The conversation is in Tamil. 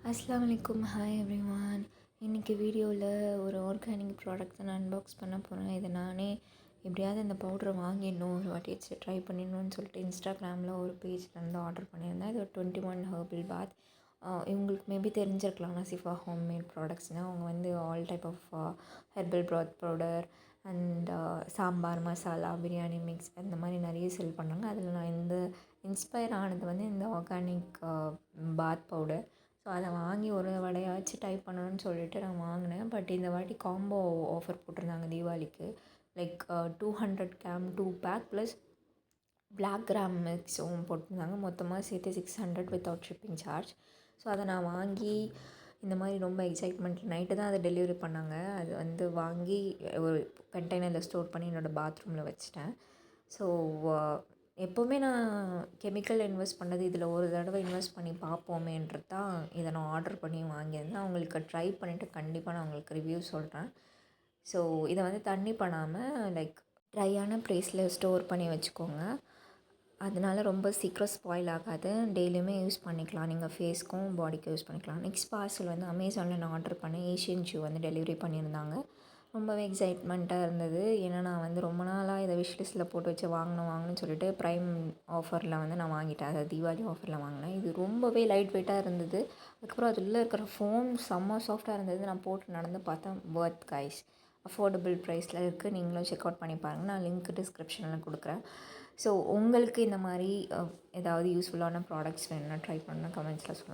அஸ்ஸலாமு அலைக்கும். Hi everyone. இன்றைக்கி வீடியோவில் ஒரு ஆர்கானிக் ப்ராடக்ட் தான் நான் அன்பாக்ஸ் பண்ண போகிறேன். இதை நானே எப்படியாவது இந்த பவுடரை வாங்கிடணும், ஒரு வாட்டி வச்சு ட்ரை பண்ணிடணும்னு சொல்லிட்டு இன்ஸ்டாகிராமில் ஒரு பேஜ்லேருந்து ஆர்டர் பண்ணியிருந்தேன். இது ஒரு 21 ஹெர்பல் பாத். இவங்களுக்கு மேபி தெரிஞ்சிருக்கலாம் நசிஃபா ஹோம்மேட் ப்ராடக்ட்ஸ்னால் அவங்க வந்து all type of herbal bath powder and sambar masala, biryani mix அந்த மாதிரி நிறைய செல் பண்ணாங்க. அதில் நான் இந்த இன்ஸ்பயர் ஆனது வந்து இந்த ஆர்கானிக் பாத் பவுடர். ஸோ அதை வாங்கி ஒரு வடையாச்சு டைப் பண்ணணும்னு சொல்லிட்டு நான் வாங்கினேன். பட் இந்த வாட்டி காம்போ ஆஃபர் போட்டிருந்தாங்க தீபாவளிக்கு. Like 200 gram 2 pack plus black gram மிக்ஸும் போட்டிருந்தாங்க. மொத்தமாக சேர்த்து 600 வித்தவுட் ஷிப்பிங் சார்ஜ். ஸோ அதை நான் வாங்கி இந்த மாதிரி ரொம்ப எக்ஸைட்மெண்ட் நைட்டு தான் அதை டெலிவரி பண்ணாங்க. அது வந்து வாங்கி ஒரு கண்டெய்னரில் ஸ்டோர் பண்ணி என்னோடய பாத்ரூமில் வச்சுட்டேன். ஸோ எப்போவுமே நான் கெமிக்கல் இன்வெஸ்ட் பண்ணது இதில் ஒரு தடவை இன்வெஸ்ட் பண்ணி பார்ப்போமேன்றது தான் இதை நான் ஆர்டர் பண்ணி வாங்கியிருந்தேன். அவங்களுக்கு ட்ரை பண்ணிவிட்டு கண்டிப்பாக நான் உங்களுக்கு ரிவ்யூ சொல்கிறேன். ஸோ இதை வந்து தண்ணி பண்ணாமல் லைக் ட்ரையான ப்ளேஸில் ஸ்டோர் பண்ணி வச்சுக்கோங்க. அதனால ரொம்ப சீக்கிரம் ஸ்பாயில் ஆகாது. டெய்லியுமே யூஸ் பண்ணிக்கலாம். நீங்கள் ஃபேஸ்க்கும் பாடிக்கும் யூஸ் பண்ணிக்கலாம். நெக்ஸ்ட் பார்சல் வந்து அமேசானில் நான் ஆர்டர் பண்ணேன். ஏஷியன் ஷூ வந்து டெலிவரி பண்ணியிருந்தாங்க. ரொம்பவே எக்ஸைட்மெண்ட்டாக இருந்தது. ஏன்னா நான் வந்து ரொம்ப நாளாக இதை விஷ் போட்டு வச்சு வாங்கணும்னு சொல்லிட்டு ப்ரைம் ஆஃபரில் வந்து நான் வாங்கிட்டேன். அதாவது தீபாவளி ஆஃபரில் வாங்கினேன். இது ரொம்பவே லைட் வெயிட்டாக இருந்தது. அதுக்கப்புறம் அது உள்ளே இருக்கிற ஃபோம் செம்ம சாஃப்டாக இருந்தது. நான் போட்டு நடந்து பார்த்தேன். Worth guys. அஃபோர்டபுள் ப்ரைஸில் இருக்குது. நீங்களும் செக் அவுட் பண்ணி பாருங்கள். நான் லிங்க் டிஸ்கிரிப்ஷனில் கொடுக்குறேன். ஸோ உங்களுக்கு இந்த மாதிரி ஏதாவது யூஸ்ஃபுல்லான ப்ராடக்ட்ஸ் வேணும்னா ட்ரை பண்ணால் கமெண்ட்ஸில் சொல்லலாம்.